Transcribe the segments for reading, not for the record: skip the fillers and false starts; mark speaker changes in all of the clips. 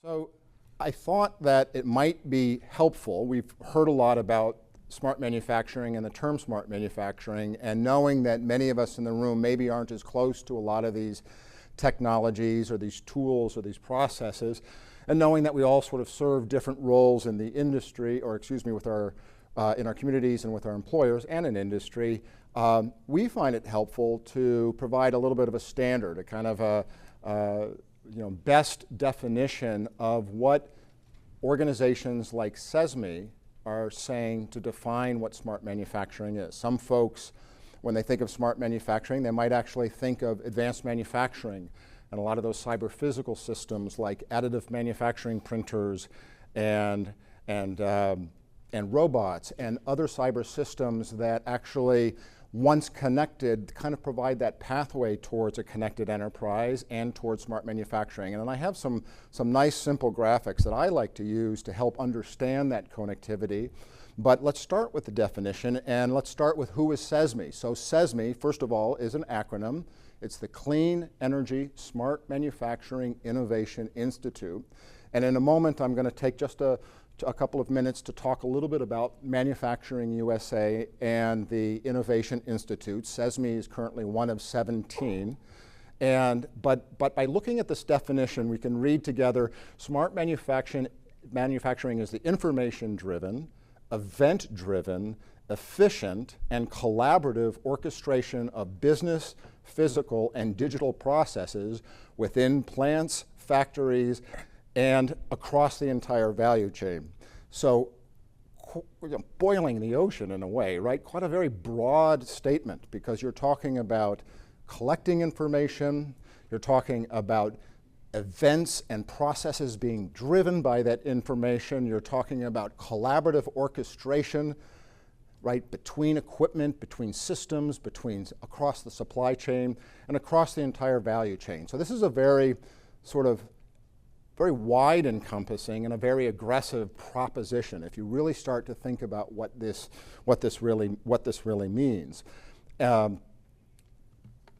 Speaker 1: So I thought that it might be helpful. We've heard a lot about smart manufacturing and the term smart manufacturing, and knowing that many of us in the room maybe aren't as close to a lot of these technologies or these tools or these processes, and knowing that we all sort of serve different roles in the industry, or excuse me, with our in our communities and with our employers and in industry, we find it helpful to provide a little bit of a standard, a kind of a best definition of what organizations like SESME are saying to define what smart manufacturing is. Some folks, when they think of smart manufacturing, they might actually think of advanced manufacturing and a lot of those cyber-physical systems like additive manufacturing printers and robots and other cyber systems that actually, once connected, kind of provide that pathway towards a connected enterprise and towards smart manufacturing. And then I have some nice simple graphics that I like to use to help understand that connectivity. But let's start with the definition, and let's start with who is SESME. So SESME, first of all, is an acronym. It's the Clean Energy Smart Manufacturing Innovation Institute. And in a moment, I'm going to take just a couple of minutes to talk a little bit about Manufacturing USA and the Innovation Institute. SESME is currently one of 17. But by looking at this definition, we can read together smart manufacturing is the information-driven, event-driven, efficient, and collaborative orchestration of business, physical, and digital processes within plants, factories, and across the entire value chain. So, boiling the ocean in a way, right? Quite a very broad statement, because you're talking about collecting information, you're talking about events and processes being driven by that information, you're talking about collaborative orchestration, right, between equipment, between systems, across the supply chain, and across the entire value chain. So this is a very very wide encompassing and a very aggressive proposition if you really start to think about what this really means.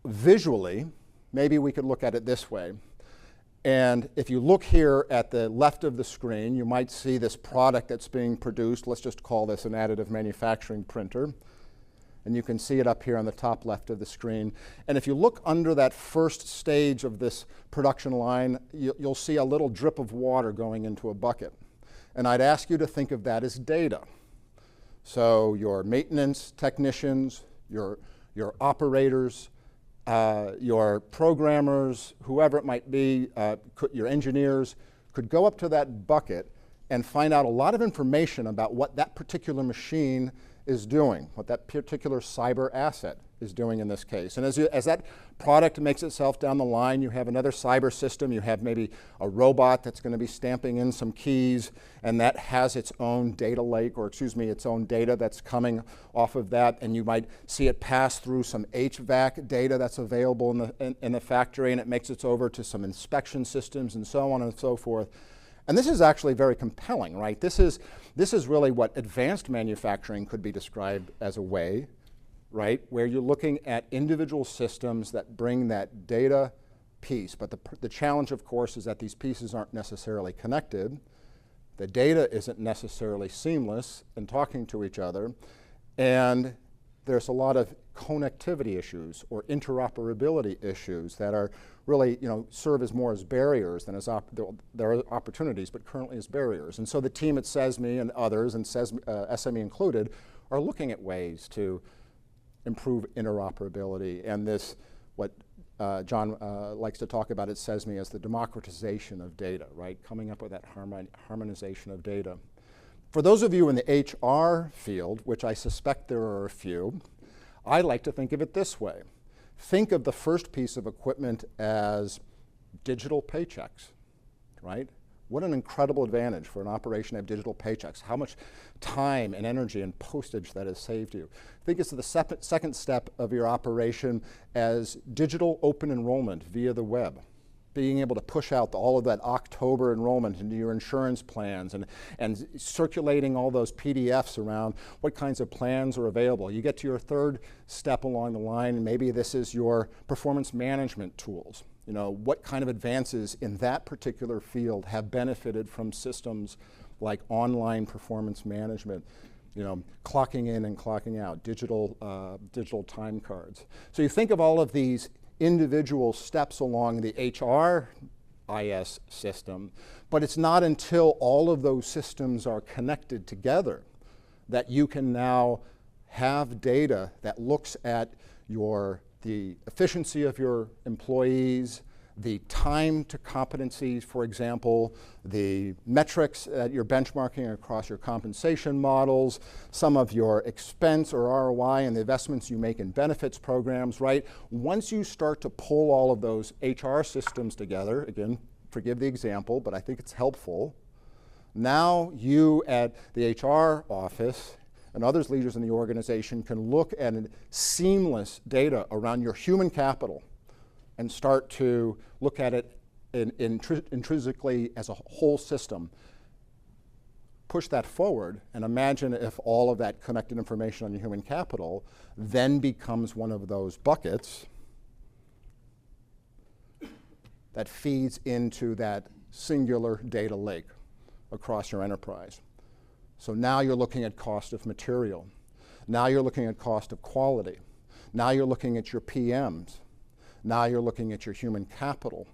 Speaker 1: Visually, maybe we could look at it this way. And if you look here at the left of the screen, you might see this product that's being produced. Let's just call this an additive manufacturing printer. And you can see it up here on the top left of the screen. And if you look under that first stage of this production line, you'll see a little drip of water going into a bucket. And I'd ask you to think of that as data. So your maintenance technicians, your operators, your programmers, whoever it might be, your engineers, could go up to that bucket and find out a lot of information about what that particular machine is doing, what that particular cyber asset is doing in this case. And as that product makes itself down the line, you have another cyber system. You have maybe a robot that's going to be stamping in some keys, and that has its own data lake, or excuse me, its own data that's coming off of that. And you might see it pass through some HVAC data that's available in the factory, and it makes its over to some inspection systems and so on and so forth. And this is actually very compelling, right? This is really what advanced manufacturing could be described as a way, right? Where you're looking at individual systems that bring that data piece. But the challenge, of course, is that these pieces aren't necessarily connected. The data isn't necessarily seamless in talking to each other. And there's a lot of connectivity issues or interoperability issues that are really, serve as more as barriers than as there are opportunities, but currently as barriers. And so the team at SESME and others, and SME included, are looking at ways to improve interoperability. And this, what John likes to talk about at SESME as the democratization of data, right? Coming up with that harmonization of data. For those of you in the HR field, which I suspect there are a few, I like to think of it this way. Think of the first piece of equipment as digital paychecks, right? What an incredible advantage for an operation to have digital paychecks. How much time and energy and postage that has saved you. Think it's the second step of your operation as digital open enrollment via the web. Being able to push out all of that October enrollment into your insurance plans and circulating all those PDFs around what kinds of plans are available. You get to your third step along the line, and maybe this is your performance management tools. what kind of advances in that particular field have benefited from systems like online performance management, clocking in and clocking out, digital time cards. So you think of all of these individual steps along the HRIS system, but it's not until all of those systems are connected together that you can now have data that looks at the efficiency of your employees, the time to competencies, for example, the metrics that you're benchmarking across your compensation models, some of your expense or ROI and the investments you make in benefits programs, right? Once you start to pull all of those HR systems together, again, forgive the example, but I think it's helpful. Now you at the HR office and others leaders in the organization can look at seamless data around your human capital and start to look at it intrinsically as a whole system. Push that forward and imagine if all of that connected information on your human capital then becomes one of those buckets that feeds into that singular data lake across your enterprise. So now you're looking at cost of material. Now you're looking at cost of quality. Now you're looking at your PMs. Now you're looking at your human capital.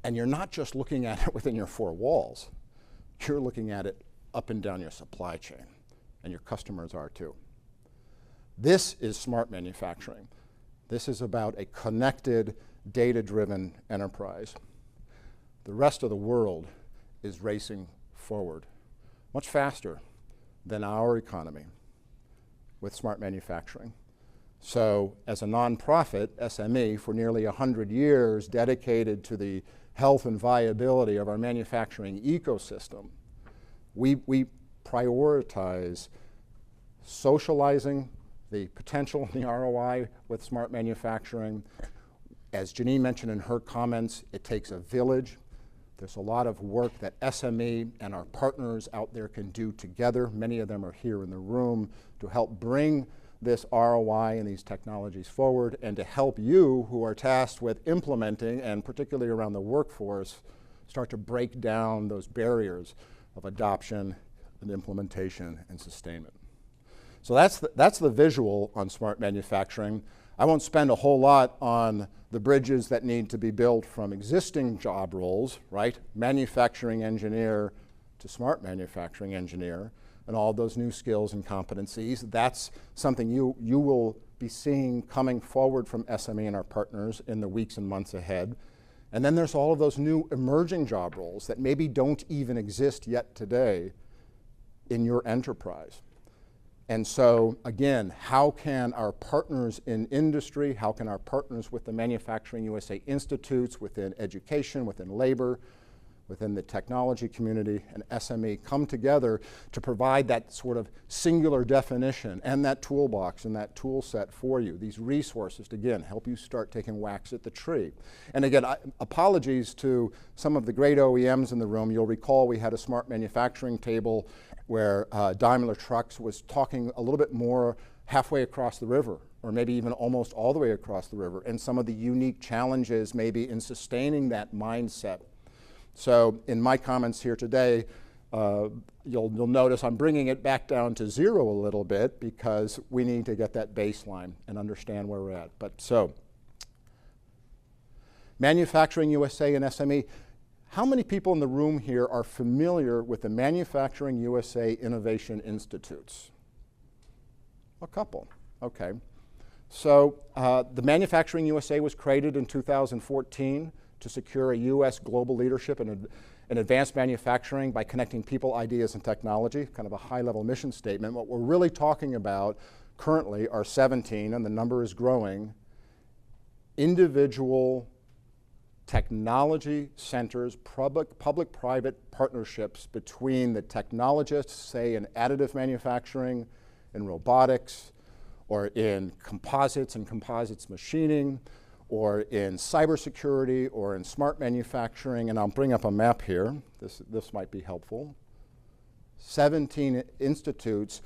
Speaker 1: And you're not just looking at it within your four walls. You're looking at it up and down your supply chain. And your customers are too. This is smart manufacturing. This is about a connected, data-driven enterprise. The rest of the world is racing forward much faster than our economy with smart manufacturing. So as a nonprofit, SME, for nearly 100 years dedicated to the health and viability of our manufacturing ecosystem, we prioritize socializing the potential and the ROI with smart manufacturing. As Janine mentioned in her comments, it takes a village. There's a lot of work that SME and our partners out there can do together. Many of them are here in the room to help bring this ROI and these technologies forward and to help you who are tasked with implementing, and particularly around the workforce, start to break down those barriers of adoption and implementation and sustainment. So that's the visual on smart manufacturing. I won't spend a whole lot on the bridges that need to be built from existing job roles, right? Manufacturing engineer to smart manufacturing engineer, and all those new skills and competencies. That's something you will be seeing coming forward from SME and our partners in the weeks and months ahead. And then there's all of those new emerging job roles that maybe don't even exist yet today in your enterprise. And so, again, how can our partners in industry, how can our partners with the Manufacturing USA Institutes, within education, within labor, within the technology community and SME come together to provide that sort of singular definition and that toolbox and that tool set for you, these resources to, again, help you start taking whacks at the tree. And again, apologies to some of the great OEMs in the room. You'll recall we had a smart manufacturing table where Daimler Trucks was talking a little bit more halfway across the river, or maybe even almost all the way across the river, and some of the unique challenges maybe in sustaining that mindset. So in my comments here today, you'll notice I'm bringing it back down to zero a little bit because we need to get that baseline and understand where we're at. But so, Manufacturing USA and SME, how many people in the room here are familiar with the Manufacturing USA Innovation Institutes? A couple, okay. So the Manufacturing USA was created in 2014 to secure a U.S. global leadership in advanced manufacturing by connecting people, ideas, and technology, kind of a high-level mission statement. What we're really talking about currently are 17, and the number is growing, individual technology centers, public-private partnerships between the technologists, say in additive manufacturing, in robotics, or in composites and composites machining, or in cybersecurity, or in smart manufacturing, and I'll bring up a map here. This might be helpful. 17 institutes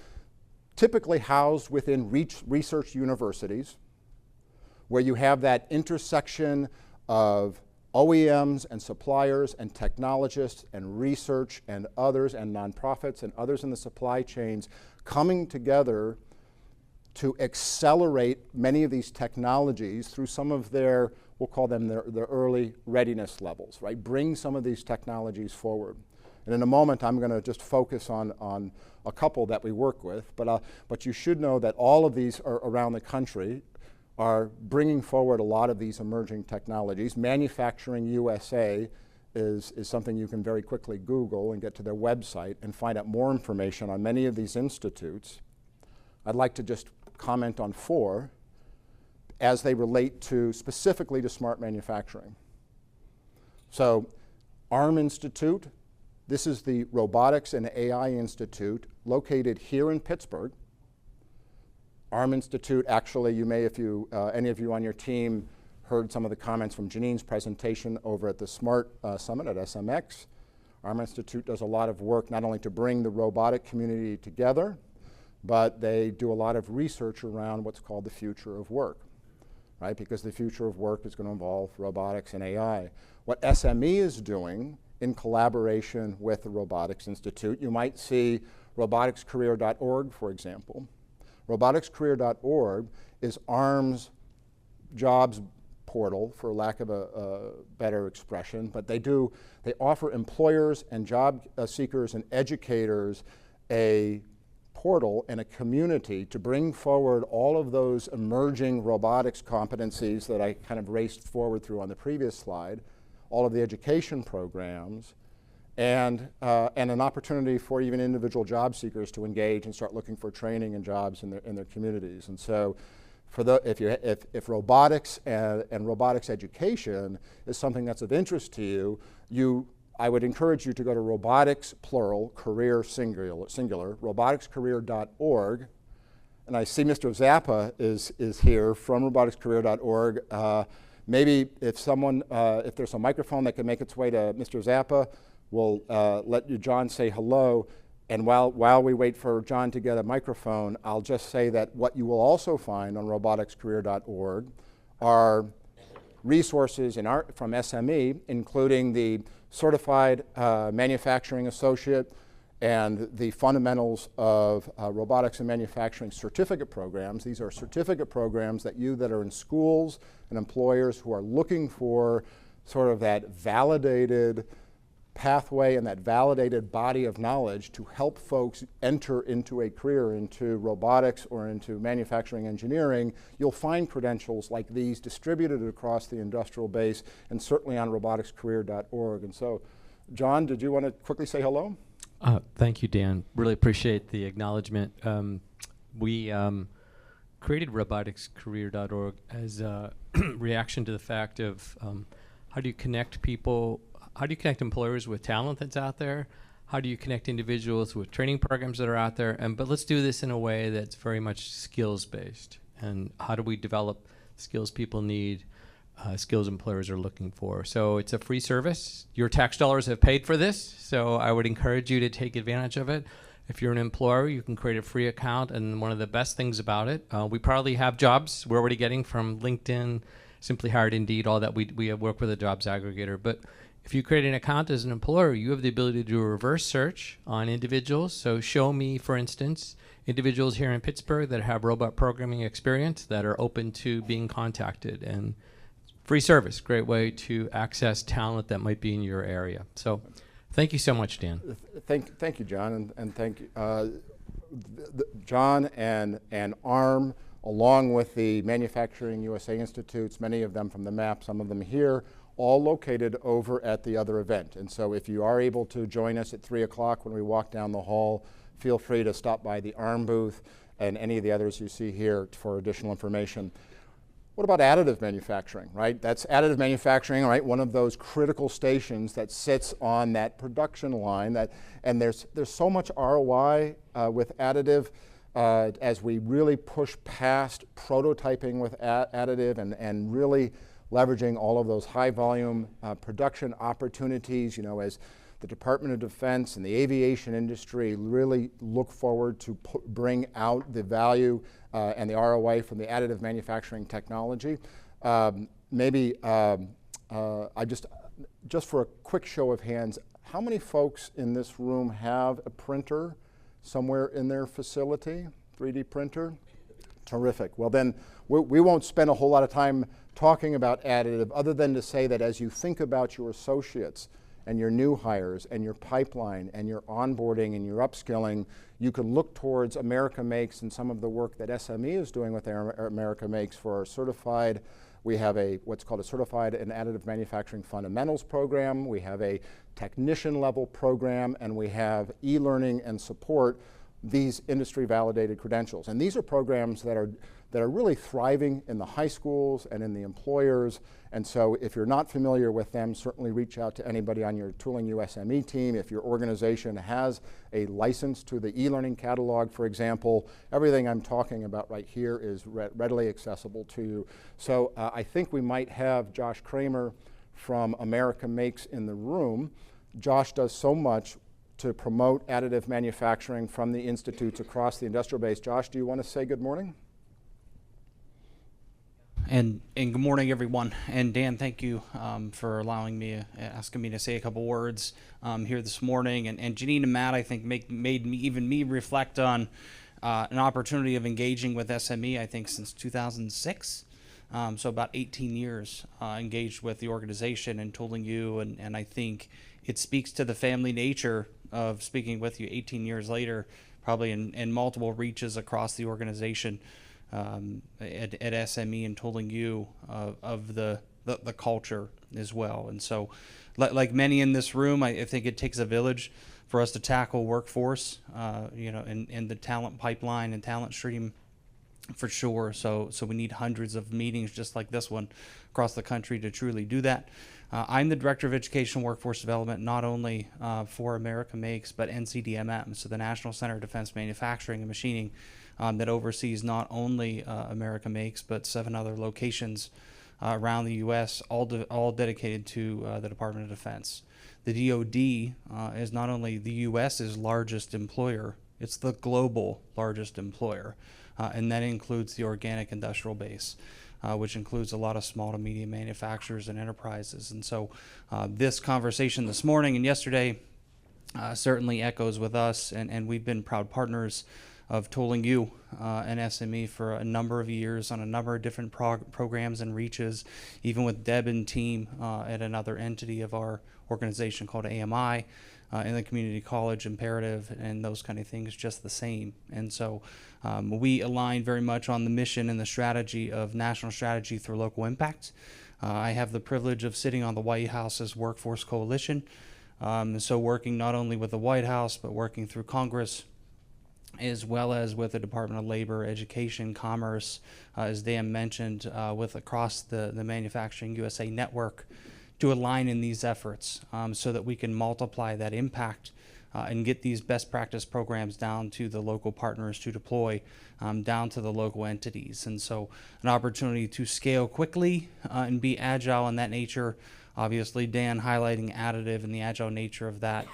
Speaker 1: typically housed within research universities where you have that intersection of OEMs and suppliers and technologists and research and others and nonprofits and others in the supply chains coming together to accelerate many of these technologies through some of their, we'll call them their early readiness levels, right? Bring some of these technologies forward. And in a moment, I'm going to just focus on a couple that we work with, but you should know that all of these are around the country are bringing forward a lot of these emerging technologies. Manufacturing USA is something you can very quickly Google and get to their website and find out more information on many of these institutes. I'd like to just comment on 4 as they relate to specifically to smart manufacturing. So, ARM Institute, this is the Robotics and AI Institute located here in Pittsburgh. ARM Institute, actually, you may, if you, any of you on your team heard some of the comments from Janine's presentation over at the SMART Summit at SMX. ARM Institute does a lot of work not only to bring the robotic community together, but they do a lot of research around what's called the future of work, right? Because the future of work is going to involve robotics and AI. What SME is doing in collaboration with the Robotics Institute, you might see roboticscareer.org, for example. Roboticscareer.org is ARM's jobs portal, for lack of a better expression, but they offer employers and job seekers and educators a portal and a community to bring forward all of those emerging robotics competencies that I kind of raced forward through on the previous slide, all of the education programs, and an opportunity for even individual job seekers to engage and start looking for training and jobs in their communities. And so, if robotics and robotics education is something that's of interest to you, I would encourage you to go to robotics, plural, career, singular, roboticscareer.org. And I see Mr. Zappa is here from roboticscareer.org. Maybe if there's a microphone that can make its way to Mr. Zappa, we'll let you, John, say hello. And while we wait for John to get a microphone, I'll just say that what you will also find on roboticscareer.org are resources from SME, including the Certified Manufacturing Associate and the Fundamentals of Robotics and Manufacturing certificate programs. These are certificate programs that are in schools and employers who are looking for sort of that validated pathway and that validated body of knowledge to help folks enter into a career into robotics or into manufacturing engineering. You'll find credentials like these distributed across the industrial base and certainly on roboticscareer.org. And so, John, did you want to quickly say hello?
Speaker 2: Thank you, Dan. Really appreciate the acknowledgement. We created roboticscareer.org as a reaction to the fact of how do you connect people. How do you connect employers with talent that's out there? How do you connect individuals with training programs that are out there? But let's do this in a way that's very much skills-based. And how do we develop skills people need, skills employers are looking for? So it's a free service. Your tax dollars have paid for this, so I would encourage you to take advantage of it. If you're an employer, you can create a free account, and one of the best things about it, we probably have jobs we're already getting from LinkedIn, Simply Hired, Indeed, all that. We have worked with a jobs aggregator. But if you create an account as an employer, you have the ability to do a reverse search on individuals. So show me, for instance, individuals here in Pittsburgh that have robot programming experience that are open to being contacted. And free service, great way to access talent that might be in your area. So thank you so much, Dan.
Speaker 1: Thank you, John, and thank you. John and ARM, along with the Manufacturing USA Institutes, many of them from the MAP, some of them here, all located over at the other event. And so if you are able to join us at 3 o'clock when we walk down the hall, feel free to stop by the ARM booth and any of the others you see here for additional information. What about additive manufacturing, right? That's additive manufacturing, right? One of those critical stations that sits on that production line. And there's so much ROI with additive as we really push past prototyping with additive and really leveraging all of those high volume production opportunities, as the Department of Defense and the aviation industry really look forward to bring out the value and the ROI from the additive manufacturing technology. Maybe just for a quick show of hands, how many folks in this room have a printer somewhere in their facility, 3D printer? Terrific. Well then, we won't spend a whole lot of time talking about additive other than to say that as you think about your associates and your new hires and your pipeline and your onboarding and your upskilling, you can look towards America Makes and some of the work that SME is doing with America Makes for our certified. We have what's called a Certified in Additive Manufacturing Fundamentals program. We have a technician level program, and we have e-learning and support these industry validated credentials. And these are programs that are really thriving in the high schools and in the employers. And so if you're not familiar with them, certainly reach out to anybody on your Tooling U-SME team. If your organization has a license to the e-learning catalog, for example, everything I'm talking about right here is readily accessible to you. So I think we might have Josh Kramer from America Makes in the room. Josh does so much to promote additive manufacturing from the institutes across the industrial base. Josh, do you want to say good morning?
Speaker 3: And good morning, everyone. And Dan, thank you for allowing me, asking me to say a couple words here this morning. And Janine and Matt, I think, made me reflect on an opportunity of engaging with SME, I think, since 2006. So about 18 years engaged with the organization and Tooling U, and I think it speaks to the family nature of speaking with you 18 years later, probably in multiple reaches across the organization at SME and Tooling U of the culture as well. And so, like many in this room, I think it takes a village for us to tackle workforce, and the talent pipeline and talent stream for sure. So we need hundreds of meetings just like this one across the country to truly do that. I'm the Director of Education Workforce Development, not only for America Makes, but NCDMM, so the National Center of Defense Manufacturing and Machining, that oversees not only America Makes, but 7 other locations around the U.S., all dedicated to the Department of Defense. The DoD is not only the U.S.'s largest employer, it's the global largest employer, and that includes the organic industrial base, which includes a lot of small to medium manufacturers and enterprises. And so this conversation this morning and yesterday certainly echoes with us, and we've been proud partners of Tooling U and SME for a number of years on a number of different programs and reaches, even with Deb and team at another entity of our organization called AMI, in the community college imperative and those kind of things just the same. And so we align very much on the mission and the strategy of national strategy through local impact. I have the privilege of sitting on the White House's Workforce Coalition, so working not only with the White House, but working through Congress, as well as with the Department of Labor, Education, Commerce, as Dan mentioned, with across the Manufacturing USA network, to align in these efforts so that we can multiply that impact and get these best practice programs down to the local partners to deploy, down to the local entities. And so an opportunity to scale quickly and be agile in that nature. Obviously, Dan highlighting additive and the agile nature of that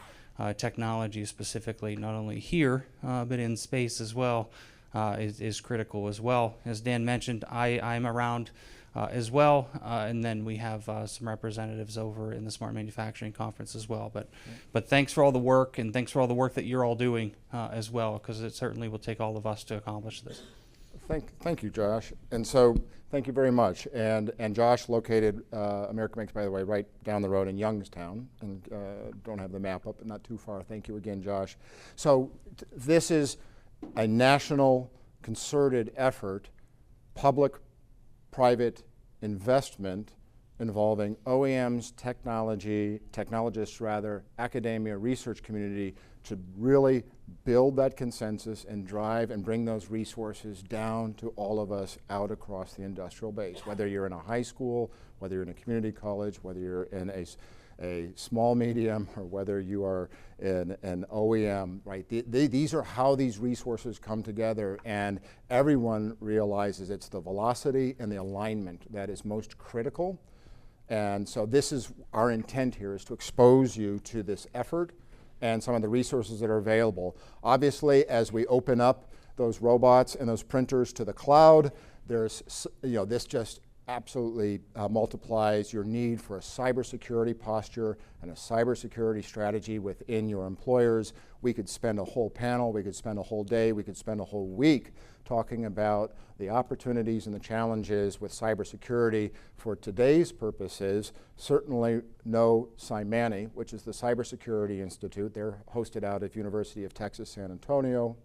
Speaker 3: technology specifically, not only here, but in space as well, is critical as well. As Dan mentioned, I'm around as well, and then we have some representatives over in the Smart Manufacturing Conference as well. But thanks for all the work, and thanks for all the work that you're all doing as well, because it certainly will take all of us to accomplish this.
Speaker 1: Thank you, Josh. And so thank you very much. And Josh located America Makes, by the way, right down the road in Youngstown, and don't have the map up, but not too far. Thank you again, Josh. So this is a national concerted effort, public-private investment involving OEMs, technologists rather, academia, research community, to really build that consensus and drive and bring those resources down to all of us out across the industrial base. Whether you're in a high school, whether you're in a community college, whether you're in a small medium, or whether you are in an OEM, right? These are how these resources come together, and everyone realizes it's the velocity and the alignment that is most critical. And so this is our intent here, is to expose you to this effort and some of the resources that are available. Obviously, as we open up those robots and those printers to the cloud, there's, this just absolutely multiplies your need for a cybersecurity posture and a cybersecurity strategy within your employers. We could spend a whole panel, we could spend a whole day, we could spend a whole week talking about the opportunities and the challenges with cybersecurity. For today's purposes, certainly know CyManny, which is the Cybersecurity Institute. They're hosted out of University of Texas, San Antonio,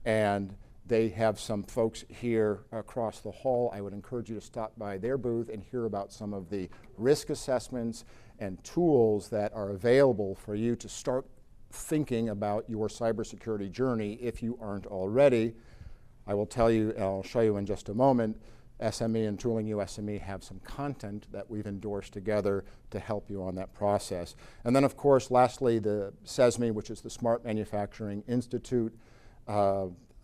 Speaker 1: and they have some folks here across the hall. I would encourage you to stop by their booth and hear about some of the risk assessments and tools that are available for you to start thinking about your cybersecurity journey if you aren't already. I will tell you, and I'll show you in just a moment, SME and Tooling U-SME have some content that we've endorsed together to help you on that process. And then, of course, lastly, the SESME, which is the Smart Manufacturing Institute.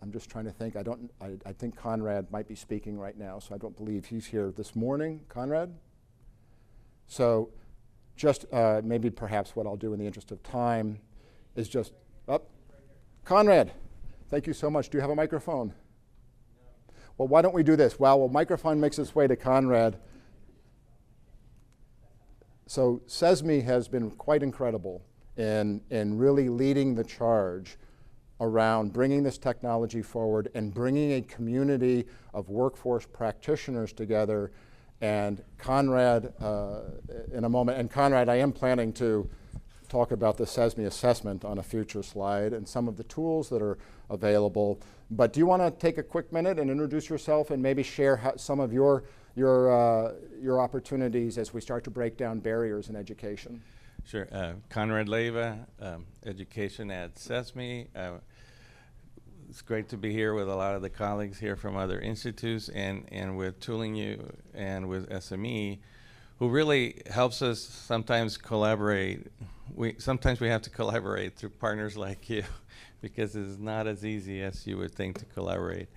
Speaker 1: I'm just trying to think. I think Conrad might be speaking right now, so I don't believe he's here this morning. Conrad? So just maybe perhaps what I'll do in the interest of time is just, Conrad, thank you so much. Do you have a microphone? Well, why don't we do this? While a microphone makes its way to Conrad. So SESME has been quite incredible in really leading the charge around bringing this technology forward and bringing a community of workforce practitioners together. And Conrad, in a moment, and Conrad, I am planning to talk about the SESME assessment on a future slide and some of the tools that are available. But do you want to take a quick minute and introduce yourself and maybe share some of your opportunities as we start to break down barriers in education?
Speaker 4: Sure. Conrad Leyva, education at SESME. It's great to be here with a lot of the colleagues here from other institutes and with Tooling U and with SME, who really helps us sometimes collaborate. Sometimes we have to collaborate through partners like you because it's not as easy as you would think to collaborate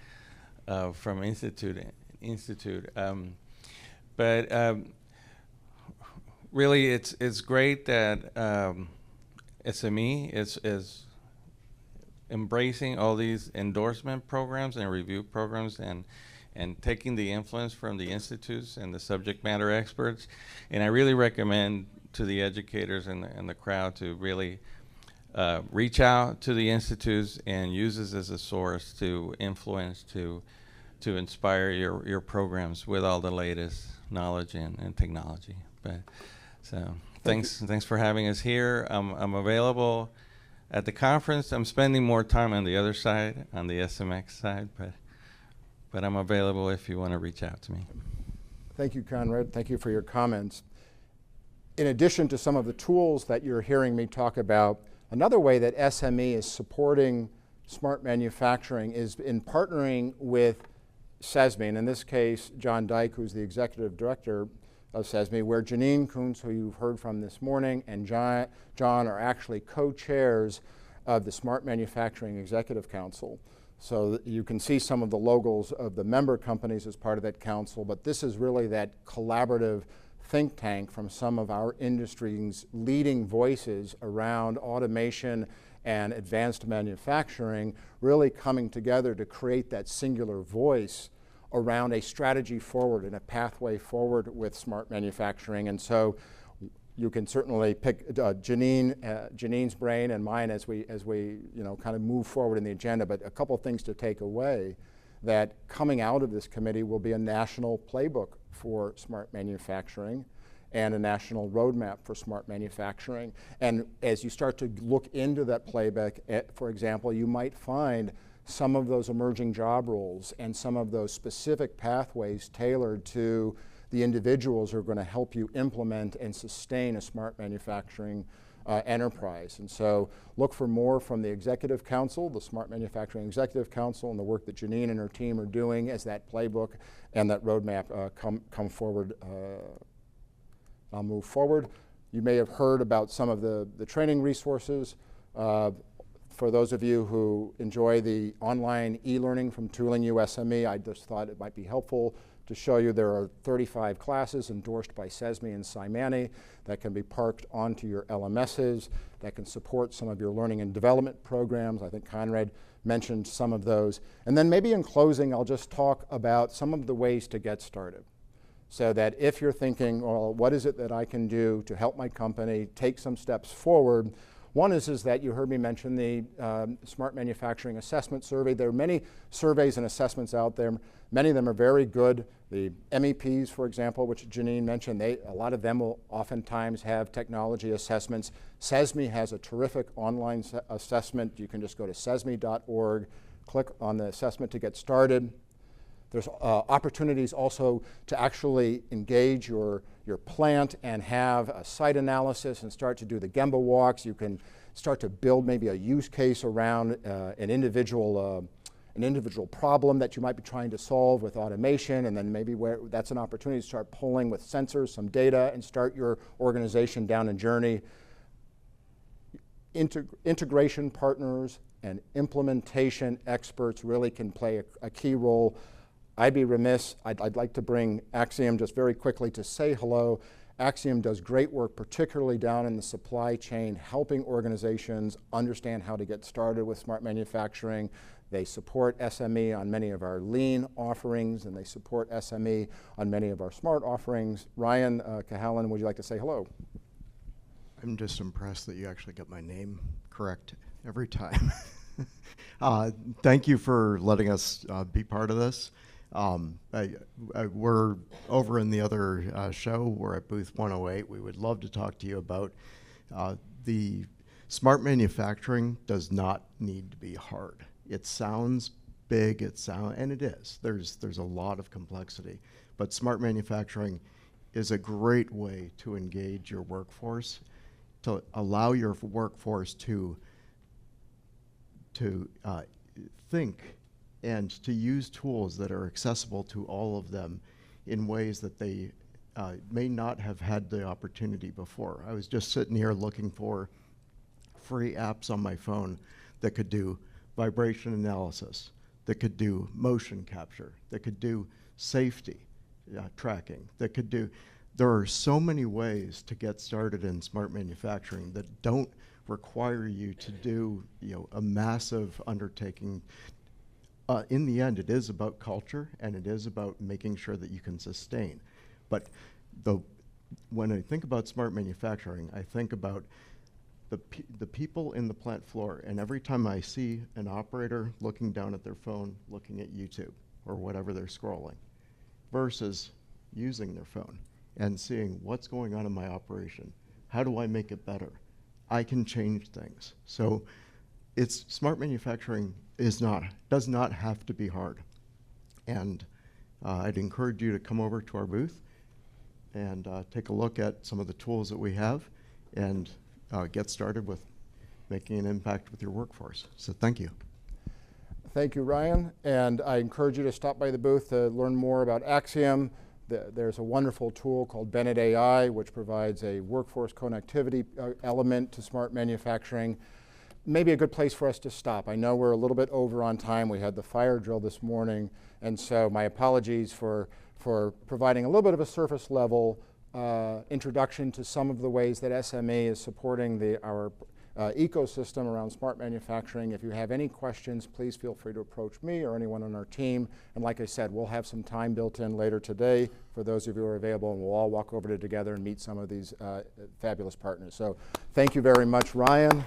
Speaker 4: from institute to institute. Really, it's great that SME is embracing all these endorsement programs and review programs and taking the influence from the institutes and the subject matter experts. And I really recommend to the educators and the crowd to really reach out to the institutes and use this as a source to influence, to inspire your programs with all the latest knowledge and technology. So thanks for having us here. I'm available at the conference. I'm spending more time on the other side, on the SMX side, but I'm available if you want to reach out to me.
Speaker 1: Thank you, Conrad. Thank you for your comments. In addition to some of the tools that you're hearing me talk about, another way that SME is supporting smart manufacturing is in partnering with SESME, and in this case, John Dyke, who's the executive director of SESME, where Janine Kuntz, who you've heard from this morning, and John are actually co-chairs of the Smart Manufacturing Executive Council. So you can see some of the logos of the member companies as part of that council, but this is really that collaborative think tank from some of our industry's leading voices around automation and advanced manufacturing, really coming together to create that singular voice around a strategy forward and a pathway forward with smart manufacturing. And so you can certainly pick Janine's brain and mine as we kind of move forward in the agenda, but a couple of things to take away, that coming out of this committee will be a national playbook for smart manufacturing and a national roadmap for smart manufacturing. And as you start to look into that playbook, for example, you might find some of those emerging job roles and some of those specific pathways tailored to the individuals who are going to help you implement and sustain a smart manufacturing enterprise. And so look for more from the Executive Council, the Smart Manufacturing Executive Council, and the work that Janine and her team are doing as that playbook and that roadmap come forward. I'll move forward. You may have heard about some of the training resources. For those of you who enjoy the online e-learning from Tooling U-SME, I just thought it might be helpful to show you there are 35 classes endorsed by SESME and CyManny that can be parked onto your LMSs, that can support some of your learning and development programs. I think Conrad mentioned some of those. And then maybe in closing, I'll just talk about some of the ways to get started. So that if you're thinking, well, what is it that I can do to help my company take some steps forward? One is that you heard me mention the Smart Manufacturing Assessment Survey. There are many surveys and assessments out there. Many of them are very good. The MEPs, for example, which Janine mentioned, a lot of them will oftentimes have technology assessments. SESME has a terrific online assessment. You can just go to sesme.org, click on the assessment to get started. There's opportunities also to actually engage your plant and have a site analysis and start to do the Gemba walks. You can start to build maybe a use case around an individual problem that you might be trying to solve with automation, and then maybe where that's an opportunity to start pulling with sensors some data and start your organization down a journey. Integration partners and implementation experts really can play a key role. I'd be remiss, I'd like to bring Axiom just very quickly to say hello. Axiom does great work, particularly down in the supply chain, helping organizations understand how to get started with smart manufacturing. They support SME on many of our lean offerings, and they support SME on many of our smart offerings. Ryan Cahalan, would you like to say hello?
Speaker 5: I'm just impressed that you actually got my name correct every time. Thank you for letting us be part of this. We're over in the other show. We're at booth 108. We would love to talk to you about the smart manufacturing does not need to be hard. It sounds big, and it is. There's a lot of complexity, but smart manufacturing is a great way to engage your workforce, to allow your workforce to think and to use tools that are accessible to all of them in ways that they may not have had the opportunity before. I was just sitting here looking for free apps on my phone that could do vibration analysis, that could do motion capture, that could do safety tracking, that could do, there are so many ways to get started in smart manufacturing that don't require you to do a massive undertaking. In the end, it is about culture, and it is about making sure that you can sustain. But when I think about smart manufacturing, I think about the people in the plant floor, and every time I see an operator looking down at their phone, looking at YouTube, or whatever they're scrolling, versus using their phone and seeing what's going on in my operation, how do I make it better? I can change things. So smart manufacturing does not have to be hard. And I'd encourage you to come over to our booth and take a look at some of the tools that we have and get started with making an impact with your workforce. So thank you.
Speaker 1: Thank you, Ryan. And I encourage you to stop by the booth to learn more about Axiom. There's a wonderful tool called Bennett AI, which provides a workforce connectivity element to smart manufacturing. Maybe a good place for us to stop. I know we're a little bit over on time. We had the fire drill this morning, and so my apologies for providing a little bit of a surface level introduction to some of the ways that SME is supporting our ecosystem around smart manufacturing. If you have any questions, please feel free to approach me or anyone on our team. And like I said, we'll have some time built in later today for those of you who are available, and we'll all walk over together and meet some of these fabulous partners. So thank you very much, Ryan.